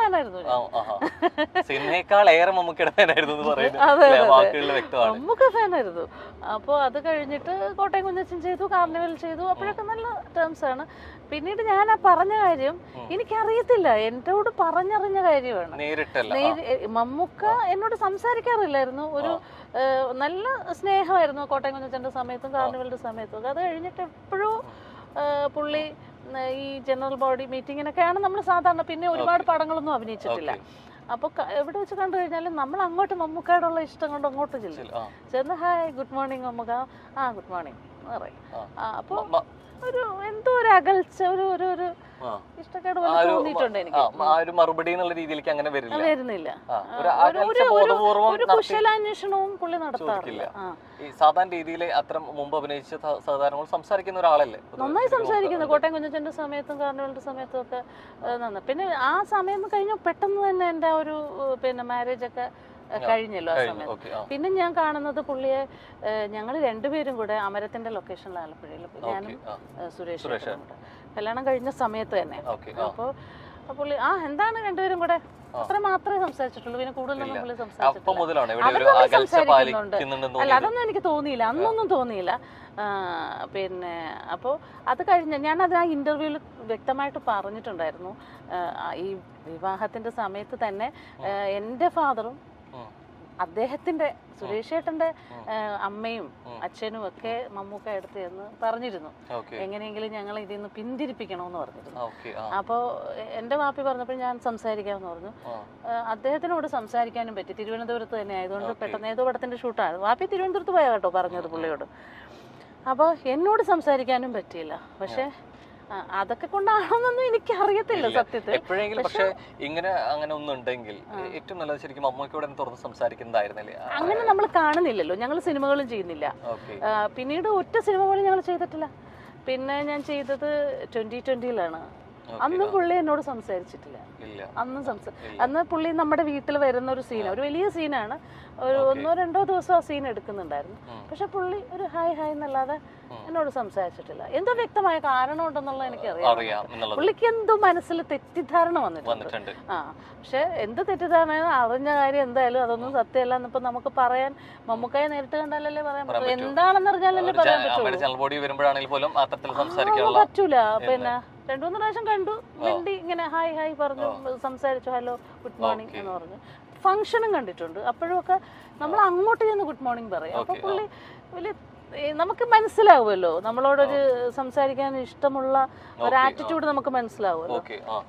ഫാനായിരുന്നു. സിനിമയേക്കാൾ ഏറെ മമ്മൂക്കയുടെ ഫാനായിരുന്നു മമ്മൂക്ക ഫാനായിരുന്നു. അപ്പോൾ അത് കഴിഞ്ഞിട്ട് കോട്ടയം കുഞ്ഞച്ചൻ ചെയ്തു, കാർണിവൽ ചെയ്തു. അപ്പോഴൊക്കെ നല്ല ടേംസ് ആണ്. പിന്നീട് ഞാൻ ആ പറഞ്ഞ കാര്യം എനിക്കറിയത്തില്ല, എന്നോട് പറഞ്ഞറിഞ്ഞ കാര്യമാണ്. മമ്മൂക്ക എന്നോട് സംസാരിക്കാറില്ലായിരുന്നു. ഒരു നല്ല സ്നേഹമായിരുന്നു കോട്ടയം കുഞ്ഞച്ചന്റെ സമയത്തും കാർണിവലിന്റെ സമയത്തും ഒക്കെ. അത് കഴിഞ്ഞിട്ട് എപ്പോഴും പുള്ളി ഈ ജനറൽ ബോഡി മീറ്റിങ്ങിനൊക്കെയാണ് നമ്മൾ സാധാരണ. പിന്നെ ഒരുപാട് പടങ്ങളൊന്നും അഭിനയിച്ചിട്ടില്ല. അപ്പൊ എവിടെ വെച്ച് കണ്ടു കഴിഞ്ഞാലും നമ്മൾ അങ്ങോട്ട് മമ്മൂക്കയോടുള്ള ഇഷ്ടം കൊണ്ട് അങ്ങോട്ട് ചെന്ന് hi good morning Mammookka, good morning പറയും. അപ്പൊ ഒരു എന്തോ ഒരു അകൽച്ച, ഒരു ഇഷ്ടക്കേട് പോലെ തോന്നിയിട്ടുണ്ട് എനിക്ക്. മറുപടി എന്നുള്ള രീതിയിലേക്ക് അങ്ങനെ വരുന്നില്ല. ഒരു കുശലാന്വേഷണവും പുള്ളി നടത്താറില്ല. സാധാരണ രീതിയിൽ അത്ര മുമ്പ് അഭിനയിച്ച സാധാരണ സംസാരിക്കുന്ന ഒരാളല്ലേ? നന്നായി സംസാരിക്കുന്നു. കോട്ടയം കുഞ്ഞച്ചന്റെ സമയത്തും കാർണിവലിന്റെ സമയത്തും ഒക്കെ നന്നായി. പിന്നെ ആ സമയം കഴിഞ്ഞ പെട്ടെന്ന് തന്നെ എന്റെ ഒരു മാരേജ് ഒക്കെ കഴിഞ്ഞല്ലോ ആ സമയത്ത്. പിന്നെ ഞാൻ കാണുന്നത് പുള്ളിയെ ഞങ്ങൾ രണ്ടുപേരും കൂടെ അമരത്തിന്റെ ലൊക്കേഷനിൽ ആലപ്പുഴയിൽ, ഞാനും സുരേഷ് കല്യാണം കഴിഞ്ഞ സമയത്ത് തന്നെ. അപ്പോൾ പുള്ളി എന്താണ് രണ്ടുപേരും കൂടെ അത്ര മാത്രമേ സംസാരിച്ചിട്ടുള്ളൂ. പിന്നെ കൂടുതലൊന്നും പുള്ളി സംസാരിക്കുന്നുണ്ട്. അല്ല, അതൊന്നും എനിക്ക് തോന്നിയില്ല, അന്നൊന്നും തോന്നിയില്ല. പിന്നെ അപ്പോൾ അത് കഴിഞ്ഞ് ഞാനത് ആ ഇന്റർവ്യൂവിൽ വ്യക്തമായിട്ട് പറഞ്ഞിട്ടുണ്ടായിരുന്നു. ഈ വിവാഹത്തിന്റെ സമയത്ത് തന്നെ എൻ്റെ ഫാദറും അദ്ദേഹത്തിന്റെ സുരേഷ് ചേട്ടന്റെ അമ്മയും അച്ഛനും ഒക്കെ മമ്മൂക്ക എടുത്ത് എന്ന് പറഞ്ഞിരുന്നു. എങ്ങനെയെങ്കിലും ഞങ്ങൾ ഇതിൽ നിന്ന് പിന്തിരിപ്പിക്കണമെന്ന് പറഞ്ഞിരുന്നു. അപ്പോൾ എൻ്റെ വാപ്പി പറഞ്ഞപ്പോൾ ഞാൻ സംസാരിക്കാമെന്ന് പറഞ്ഞു. അദ്ദേഹത്തിനോട് സംസാരിക്കാനും പറ്റി. തിരുവനന്തപുരത്ത് തന്നെ ആയതുകൊണ്ട് പെട്ടെന്ന് ഏതോ പടത്തിന്റെ ഷൂട്ടാണ്. വാപ്പി തിരുവനന്തപുരത്ത് പോയാ കേട്ടോ പറഞ്ഞത് പുള്ളിയോട്. അപ്പോൾ എന്നോട് സംസാരിക്കാനും പറ്റിയില്ല. പക്ഷെ അതൊക്കെ കൊണ്ടാണെന്നൊന്നും എനിക്ക് അറിയത്തില്ല സത്യത്തിൽ. എപ്പോഴെങ്കിലും പക്ഷെ ഇങ്ങനെ അങ്ങനെ ഒന്നും ഉണ്ടെങ്കിൽ ഏറ്റവും നല്ലത് ശരിക്കും മമ്മൂക്കയോട് തുറന്ന് സംസാരിക്കുന്നതായിരുന്നല്ലേ? അങ്ങനെ നമ്മൾ കാണുന്നില്ലല്ലോ, ഞങ്ങൾ സിനിമകളും ചെയ്യുന്നില്ല. പിന്നീട് ഒറ്റ സിനിമ പോലും ഞങ്ങൾ ചെയ്തിട്ടില്ല. പിന്നെ ഞാൻ ചെയ്തത് 2020-ലാണ്. അന്നും പുള്ളി എന്നോട് സംസാരിച്ചിട്ടില്ല. അന്ന് പുള്ളി നമ്മുടെ വീട്ടിൽ വരുന്ന ഒരു സീനാണ്, ഒരു വലിയ സീനാണ്. ഒരു 1-2 ദിവസം ആ സീൻ എടുക്കുന്നുണ്ടായിരുന്നു. പക്ഷെ പുള്ളി ഒരു ഹായ് എന്നല്ലാതെ എന്നോട് സംസാരിച്ചിട്ടില്ല. എന്തോ വ്യക്തമായ കാരണം ഉണ്ടെന്നുള്ള എനിക്കറിയാം. പുള്ളിക്ക് എന്തോ മനസ്സിൽ തെറ്റിദ്ധാരണ വന്നിട്ടുണ്ട്. പക്ഷെ എന്ത് തെറ്റിദ്ധാരണ, അറിഞ്ഞ കാര്യം എന്തായാലും അതൊന്നും സത്യമല്ല എന്നിപ്പോ നമുക്ക് പറയാൻ, മമ്മൂക്കയെ നേരിട്ട് കണ്ടാലല്ലേ പറയാൻ പറ്റൂ. എന്താണെന്ന് അറിഞ്ഞാലല്ലേ പറയാൻ പറ്റൂല. പിന്നെ 2-3 പ്രാവശ്യം കണ്ടു, മിണ്ടി ഇങ്ങനെ ഹായ് പറഞ്ഞു, സംസാരിച്ചു, ഹലോ ഗുഡ് മോർണിംഗ് എന്ന് പറഞ്ഞു. ഫംഗ്ഷനും കണ്ടിട്ടുണ്ട്. അപ്പോഴും ഒക്കെ നമ്മൾ അങ്ങോട്ട് ചെന്ന് ഗുഡ് മോർണിംഗ് പറയും. അപ്പൊ പുള്ളി വലിയ നമുക്ക് മനസ്സിലാവുമല്ലോ, നമ്മളോടൊരു സംസാരിക്കാൻ ഇഷ്ടമുള്ള ഒരു ആറ്റിറ്റ്യൂഡ് നമുക്ക് മനസ്സിലാവുമല്ലോ.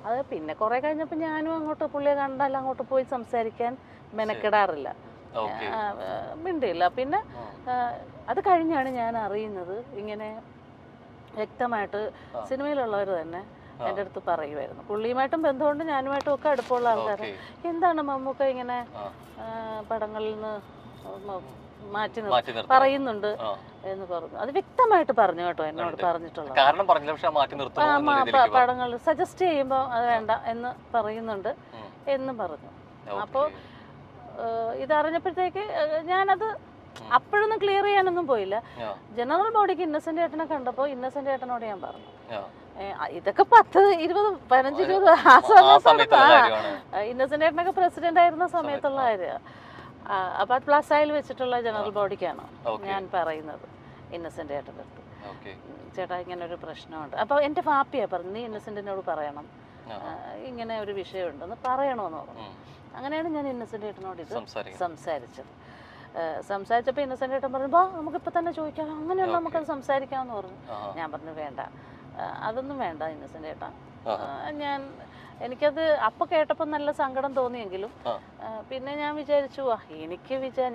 അത് പിന്നെ കുറെ കഴിഞ്ഞപ്പോ ഞാനും അങ്ങോട്ട് പുള്ളിയെ കണ്ടാൽ അങ്ങോട്ട് പോയി സംസാരിക്കാൻ മെനക്കെടാറില്ല, മിണ്ടില്ല. പിന്നെ അത് കഴിഞ്ഞാണ് ഞാൻ അറിയുന്നത് ഇങ്ങനെ വ്യക്തമായിട്ട് സിനിമയിലുള്ളവർ തന്നെ എൻ്റെ അടുത്ത് പറയുമായിരുന്നു. പുള്ളിയുമായിട്ടും ബന്ധമുണ്ട്, ഞാനുമായിട്ടും ഒക്കെ അടുപ്പമുള്ള ആൾക്കാർ. എന്താണ് മമ്മൂക്ക ഇങ്ങനെ പടങ്ങളിൽ നിന്ന് മാറ്റി പറയുന്നുണ്ട് എന്ന് പറഞ്ഞു. അത് വ്യക്തമായിട്ട് പറഞ്ഞു കേട്ടോ, എന്നോട് പറഞ്ഞിട്ടുള്ളത്. പടങ്ങൾ സജസ്റ്റ് ചെയ്യുമ്പോൾ അത് വേണ്ട എന്ന് പറയുന്നുണ്ട് എന്ന് പറഞ്ഞു. അപ്പോൾ ഇതറിഞ്ഞപ്പോഴത്തേക്ക് ഞാനത് അപ്പോഴൊന്നും ക്ലിയർ ചെയ്യാനൊന്നും പോയില്ല. ജനറൽ ബോഡിക്ക് ഇന്നസെന്റ് ഏട്ടനെ കണ്ടപ്പോ ഇന്നസെന്റ് ഏട്ടനോട് ഞാൻ പറഞ്ഞു, ഇതൊക്കെ 10-15-20 ആ സമയത്ത് ഇന്നസെന്റ് ഏട്ടനൊക്കെ പ്രസിഡന്റ് ആയിരുന്ന സമയത്തുള്ള കാര്യം. അപ്പൊ അത് പ്ലസായിൽ വെച്ചിട്ടുള്ള ജനറൽ ബോഡിക്കാണ് ഞാൻ പറയുന്നത് ഇന്നസെന്റ് ഏട്ടൻ്റെ അടുത്ത്. ചേട്ടാ ഇങ്ങനെ ഒരു പ്രശ്നമുണ്ട്. അപ്പൊ എന്റെ വാപ്പിയാ പറഞ്ഞു, നീ ഇന്നസെന്റിനോട് പറയണം, ഇങ്ങനെ ഒരു വിഷയമുണ്ടെന്ന് പറയണമെന്ന് പറഞ്ഞു. അങ്ങനെയാണ് ഞാൻ ഇന്നസെന്റ് ഏട്ടനോട് ഇത് സംസാരിച്ചപ്പോൾ ഇന്നസെന്റ് ഏട്ടൻ പറഞ്ഞു, നമുക്കിപ്പോൾ തന്നെ ചോദിക്കാം, അങ്ങനെയുള്ള നമുക്കത് സംസാരിക്കാമെന്ന് പറഞ്ഞു. ഞാൻ പറഞ്ഞു വേണ്ട, അതൊന്നും വേണ്ട ഇന്നസെന്റ് ഏട്ടാ. എനിക്കത് അപ്പൊ കേട്ടപ്പോൾ നല്ല സങ്കടം തോന്നിയെങ്കിലും പിന്നെ ഞാൻ വിചാരിച്ചു,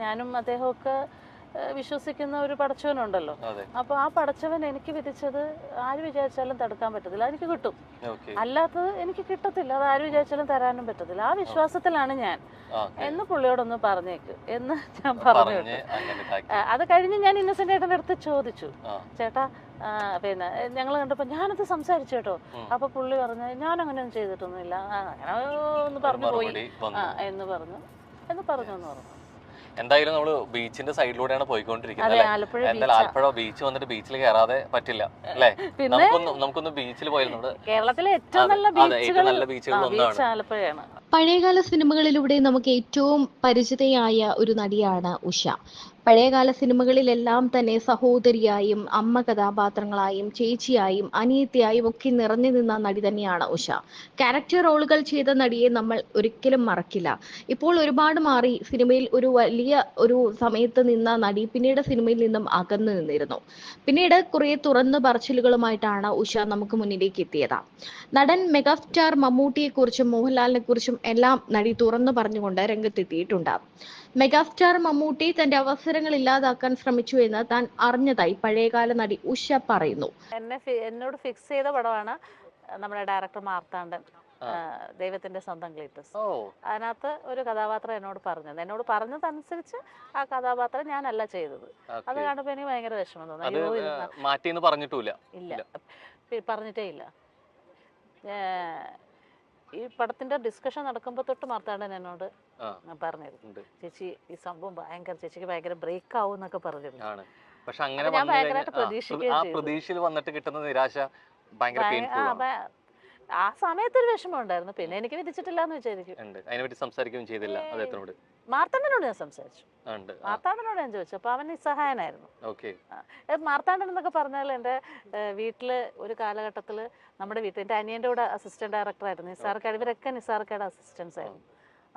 ഞാനും അദ്ദേഹമൊക്കെ വിശ്വസിക്കുന്ന ഒരു പടച്ചവനുണ്ടല്ലോ. അപ്പൊ ആ പടച്ചവൻ എനിക്ക് വിധിച്ചത് ആര് വിചാരിച്ചാലും തടുക്കാൻ പറ്റത്തില്ല, എനിക്ക് കിട്ടും. അല്ലാത്തത് എനിക്ക് കിട്ടത്തില്ല, അത് ആര് വിചാരിച്ചാലും തരാനും പറ്റത്തില്ല. ആ വിശ്വാസത്തിലാണ് ഞാൻ എന്ന് പുള്ളിയോടൊന്ന് പറഞ്ഞേക്ക് എന്ന് ഞാൻ പറഞ്ഞു. അത് കഴിഞ്ഞ് ഞാൻ ഇന്നസെന്റ് ഏട്ടൻ്റെ അടുത്ത് ചോദിച്ചു, ചേട്ടാ പിന്നെ ഞങ്ങൾ കണ്ടപ്പോ ഞാനത് സംസാരിച്ചു കേട്ടോ. അപ്പൊ പുള്ളി പറഞ്ഞു, ഞാൻ അങ്ങനെയൊന്നും ചെയ്തിട്ടൊന്നുമില്ല, അങ്ങനെ ഒന്ന് പറഞ്ഞു പോയി എന്ന് പറഞ്ഞു. എന്തായാലും നമ്മള് ബീച്ചിന്റെ സൈഡിലൂടെയാണ് പോയിക്കൊണ്ടിരിക്കുന്നത്. ആലപ്പുഴ ബീച്ച് വന്നിട്ട് ബീച്ചിൽ കയറാതെ പറ്റില്ല അല്ലേ? നമുക്കൊന്ന് ബീച്ചിൽ പോയിരുന്നു. കേരളത്തിലെ ഏറ്റവും നല്ല ബീച്ചുകൾ ഒന്നാണ് ആലപ്പുഴയാണ്. പഴയകാല സിനിമകളിലൂടെ നമുക്ക് ഏറ്റവും പരിചിതയായ ഒരു നടിയാണ് ഉഷ. പഴയകാല സിനിമകളിലെല്ലാം തന്നെ സഹോദരിയായും അമ്മ കഥാപാത്രങ്ങളായും ചേച്ചിയായും അനിയത്തിയായും ഒക്കെ നിറഞ്ഞു നിന്ന നടി തന്നെയാണ് ഉഷ. ക്യാരക്ടർ റോളുകൾ ചെയ്ത നടിയെ നമ്മൾ ഒരിക്കലും മറക്കില്ല. ഇപ്പോൾ ഒരുപാട് മാറി. സിനിമയിൽ ഒരു വലിയ ഒരു സമയത്ത് നിന്ന നടി പിന്നീട് സിനിമയിൽ നിന്നും അകന്നു നിന്നിരുന്നു. പിന്നീട് കുറെ തുറന്നു പറച്ചിലുകളുമായിട്ടാണ് ഉഷ നമുക്ക് മുന്നിലേക്ക് എത്തിയത്. നടൻ മെഗാസ്റ്റാർ മമ്മൂട്ടിയെക്കുറിച്ചും മോഹൻലാലിനെ കുറിച്ചും എല്ലാം നടി തുറന്നു പറഞ്ഞുകൊണ്ട് രംഗത്തെത്തിയിട്ടുണ്ട്. മെഗാസ്റ്റാർ മമ്മൂട്ടി തന്റെ അവസരങ്ങൾ ഇല്ലാതാക്കാൻ ശ്രമിച്ചു എന്ന് താൻ അറിഞ്ഞതായി പഴയകാല നടി ഉഷ പറയുന്നു. എന്നോട് ഫിക്സ് ചെയ്ത പടമാണ് നമ്മുടെ ഡയറക്ടർ മാർത്താണ്ഡൻ, ദൈവത്തിന്റെ സ്വന്തം ക്ലീറ്റസ്. അതിനകത്ത് ഒരു കഥാപാത്രം എന്നോട് പറഞ്ഞതനുസരിച്ച് ആ കഥാപാത്രം ഞാനല്ല ചെയ്തത്. അത് കണ്ടപ്പോ എനിക്ക് ഭയങ്കര വിഷമം തോന്നി. ഇല്ല, പറഞ്ഞിട്ടേ ഇല്ല. ഈ പടത്തിന്റെ ഡിസ്കഷൻ നടക്കുമ്പോ തൊട്ട് മാർത്താണ്ഡൻ എന്നോട് പറഞ്ഞിരുന്നു, ചേച്ചി ഈ സംഭവം ചേച്ചിക്ക് ഭയങ്കര ബ്രേക്ക് ആവും എന്നൊക്കെ പറഞ്ഞിരുന്നു. പക്ഷെ അങ്ങനെ പ്രതീക്ഷയിൽ വന്നിട്ട് കിട്ടുന്ന നിരാശ ആ സമയത്ത് ഒരു വിഷമം ഉണ്ടായിരുന്നു. പിന്നെ എനിക്ക് വിധിച്ചിട്ടില്ല എന്ന് വിചാരിക്കും. അതിനെപ്പറ്റി സംസാരിക്കുകയും ചെയ്തില്ല. മാർത്താണ്ഡനോട് ഞാൻ സംസാരിച്ചു. മാർത്താണ്ഡനോട് ഞാൻ ചോദിച്ചു. അപ്പൊ അവൻ നിസ്സഹായനായിരുന്നു. മാർത്താണ്ഡൻ എന്നൊക്കെ പറഞ്ഞാൽ എന്റെ വീട്ടില് ഒരു കാലഘട്ടത്തില് നമ്മുടെ വീട്ടിൽ എന്റെ അനിയന്റെ കൂടെ അസിസ്റ്റന്റ് ഡയറക്ടർ ആയിരുന്നു നിസാർക്കാട്. ഇവരൊക്കെ നിസാർക്കാട് അസിസ്റ്റൻസ് ആയിരുന്നു.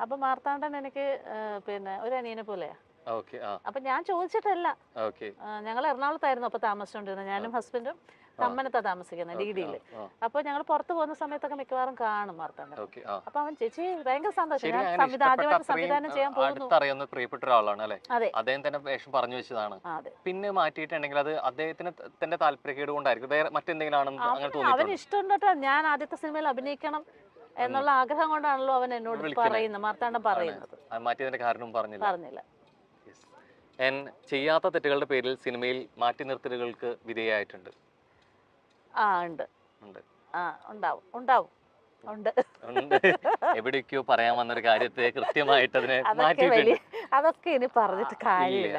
അപ്പൊ മാർത്താണ്ഡൻ എനിക്ക് പിന്നെ ഒരു അനിയനെ പോലെയാ. അപ്പൊ ഞാൻ ചോദിച്ചിട്ടല്ല. ഞങ്ങൾ എറണാകുളത്തായിരുന്നു അപ്പൊ താമസിച്ചോണ്ടിരുന്നത്. ഞാനും ഹസ്ബൻഡും കമ്മനത്താ താമസിക്കുന്നത്, ഡിഡിയില്. അപ്പൊ ഞങ്ങൾ പുറത്തു പോകുന്ന സമയത്തൊക്കെ മിക്കവാറും കാണും മാർത്താണ്ഡൻ. അപ്പൊ അവൻ ചേച്ചി ഭയങ്കര സന്തോഷം, ഞാൻ ആദ്യമായിട്ട് സംവിധാനം ചെയ്യാൻ പോകുന്നു. പ്രിയപ്പെട്ട ഒരാളാണ് അല്ലെ, അദ്ദേഹം തന്നെ വേഷം പറഞ്ഞു വെച്ചതാണ്. പിന്നെ മാറ്റിയിട്ടുണ്ടെങ്കിൽ അത് അദ്ദേഹത്തിന് തന്നെ താല്പര്യക്കേട് കൊണ്ടായിരിക്കും, വേറെ മറ്റെന്തെങ്കിലും ആണെന്ന് അവന് ഇഷ്ടമുണ്ടോ. ഞാൻ ആദ്യത്തെ സിനിമയിൽ അഭിനയിക്കണം എന്നുള്ള ആഗ്രഹം കൊണ്ടാണല്ലോ അവൻ എന്നോട് പറയുന്നത്, മാർത്താണ്ഡൻ പറയുന്നത്. മാറ്റിയതിന്റെ കാരണം പറഞ്ഞില്ല. ചെയ്യാത്ത തെറ്റുകളുടെ പേരിൽ സിനിമയിൽ മാറ്റി നിർത്തലുകൾക്ക് വിധേയമായിട്ടുണ്ട്. എവിടേക്കോ പറയാൻ വന്നൊരു കാര്യത്തെ കൃത്യമായിട്ട് അതിനെ അതൊക്കെ ഇനി പറഞ്ഞിട്ട് കാര്യമില്ല.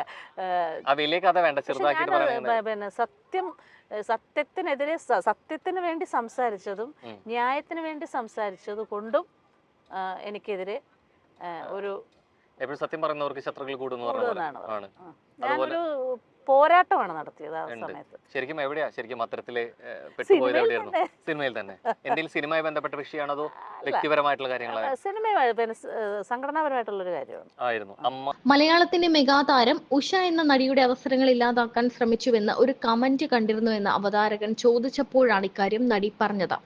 വലിയ കഥ വേണ്ട, ചെറുതാക്കി. സത്യത്തിനെതിരെ സത്യത്തിന് വേണ്ടി സംസാരിച്ചതും ന്യായത്തിന് വേണ്ടി സംസാരിച്ചത് കൊണ്ടും എനിക്കെതിരെ ഒരു എപ്പോഴും സത്യം പറയുന്നവർക്ക് ശത്രുക്കൾ കൂടുന്നതാണ്. ഞാനൊരു പോരാട്ടമാണ് നടത്തിയത് ആ സമയത്ത്. ശരിക്കും എവിടെയാ ശരിക്കും അത്തരത്തില് പെട്ടുപോയത്? എവിടെയായിരുന്നു? സിനിമയിൽ തന്നെ എന്തെങ്കിലും സിനിമയുമായി ബന്ധപ്പെട്ട വിഷയമാണോ അതോ വ്യക്തിപരമായിട്ടുള്ള കാര്യങ്ങളാണ്? സിനിമയുമായി സംഘടനാപരമായിട്ടുള്ള ഒരു കാര്യമാണ് ആയിരുന്നു. മലയാളത്തിന്റെ മെഗാതാരം ഉഷ എന്ന നടിയുടെ അവസരങ്ങൾ ഇല്ലാതാക്കാൻ ശ്രമിച്ചുവെന്ന് ഒരു കമന്റ് കണ്ടിരുന്നുവെന്ന് അവതാരകൻ ചോദിച്ചപ്പോഴാണ് ഇക്കാര്യം നടി പറഞ്ഞത്.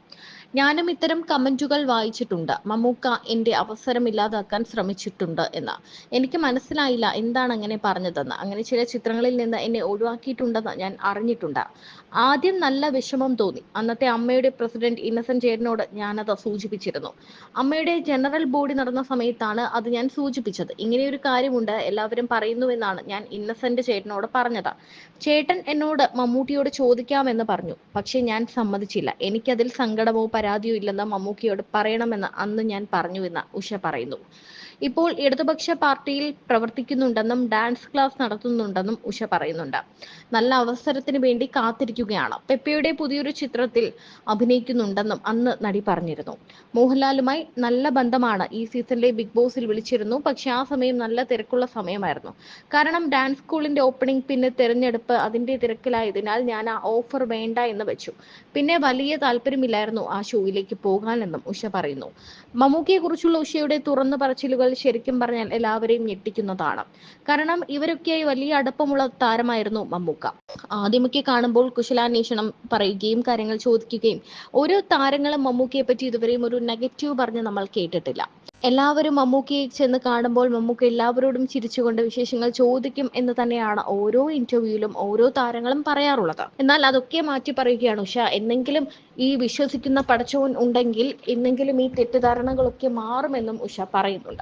ഞാനും ഇത്തരം കമന്റുകൾ വായിച്ചിട്ടുണ്ട്. മമ്മൂക്ക എന്റെ അവസരം ഇല്ലാതാക്കാൻ ശ്രമിച്ചിട്ടുണ്ട് എന്ന്. എനിക്ക് മനസ്സിലായില്ല എന്താണ് അങ്ങനെ പറഞ്ഞതെന്ന്. അങ്ങനെ ചില ചിത്രങ്ങളിൽ നിന്ന് എന്നെ ഒഴിവാക്കിയിട്ടുണ്ടെന്ന് ഞാൻ അറിഞ്ഞിട്ടുണ്ട്. ആദ്യം നല്ല വിഷമം തോന്നി. അന്നത്തെ അമ്മയുടെ പ്രസിഡന്റ് ഇന്നസെന്റ് ചേട്ടനോട് ഞാനത് സൂചിപ്പിച്ചിരുന്നു. അമ്മയുടെ ജനറൽ ബോഡി നടന്ന സമയത്താണ് അത് ഞാൻ സൂചിപ്പിച്ചത്. ഇങ്ങനെയൊരു കാര്യമുണ്ട്, എല്ലാവരും പറയുന്നുവെന്നാണ് ഞാൻ ഇന്നസെന്റ് ചേട്ടനോട് പറഞ്ഞത്. ചേട്ടൻ എന്നോട് മമ്മൂട്ടിയോട് ചോദിക്കാമെന്ന് പറഞ്ഞു. പക്ഷെ ഞാൻ സമ്മതിച്ചില്ല. എനിക്കതിൽ സങ്കടമോ പരാതിയോ ഇല്ലെന്ന് മമ്മൂക്കിയോട് പറയണമെന്ന് അന്ന് ഞാൻ പറഞ്ഞുവെന്ന് ഉഷ പറയുന്നു. ഇപ്പോൾ ഇടതുപക്ഷ പാർട്ടിയിൽ പ്രവർത്തിക്കുന്നുണ്ടെന്നും ഡാൻസ് ക്ലാസ് നടത്തുന്നുണ്ടെന്നും ഉഷ പറയുന്നുണ്ട്. നല്ല അവസരത്തിന് വേണ്ടി കാത്തിരിക്കുകയാണ്. പെപ്പയുടെ പുതിയൊരു ചിത്രത്തിൽ അഭിനയിക്കുന്നുണ്ടെന്നും അന്ന് നടി പറഞ്ഞിരുന്നു. മോഹൻലാലുമായി നല്ല ബന്ധമാണ്. ഈ സീസണിലെ ബിഗ് ബോസിൽ വിളിച്ചിരുന്നു. പക്ഷെ ആ സമയം നല്ല തിരക്കുള്ള സമയമായിരുന്നു. കാരണം ഡാൻസ് സ്കൂളിന്റെ ഓപ്പണിംഗ്, പിന്നെ തെരഞ്ഞെടുപ്പ്, അതിന്റെ തിരക്കിലായതിനാൽ ഞാൻ ആ ഓഫർ വേണ്ട എന്ന് വെച്ചു. പിന്നെ വലിയ താല്പര്യമില്ലായിരുന്നു ആ ഷോയിലേക്ക് പോകാനെന്നും ഉഷ പറയുന്നു. മമ്മൂക്കയെ കുറിച്ചുള്ള ഉഷയുടെ തുറന്നു പറച്ചിലുകൾ ശരിക്കും പറഞ്ഞാൽ എല്ലാവരെയും ഞെട്ടിക്കുന്നതാണ്. കാരണം ഇവരൊക്കെയായി വലിയ അടുപ്പമുള്ള താരമായിരുന്നു മമ്മൂക്ക. ആദ്യമൊക്കെ കാണുമ്പോൾ കുശലാന്വേഷണം പറയുകയും കാര്യങ്ങൾ ചോദിക്കുകയും, ഓരോ താരങ്ങളും മമ്മൂക്കയെ പറ്റി ഇതുവരെയും ഒരു നെഗറ്റീവ് പറഞ്ഞ് നമ്മൾ കേട്ടിട്ടില്ല. എല്ലാവരും മമ്മൂക്കയെ ചെന്ന് കാണുമ്പോൾ മമ്മൂക്ക എല്ലാവരോടും ചിരിച്ചുകൊണ്ട് വിശേഷങ്ങൾ ചോദിക്കും എന്ന് തന്നെയാണ് ഓരോ ഇന്റർവ്യൂവിലും ഓരോ താരങ്ങളും പറയാറുള്ളത്. എന്നാൽ അതൊക്കെ മാറ്റി പറയുകയാണ് ഉഷ. എന്നെങ്കിലും ഈ വിശ്വസിക്കുന്ന പടച്ചോൻ ഉണ്ടെങ്കിൽ എന്നെങ്കിലും ഈ തെറ്റിദ്ധാരണകളൊക്കെ മാറുമെന്നും ഉഷ പറയുന്നുണ്ട്.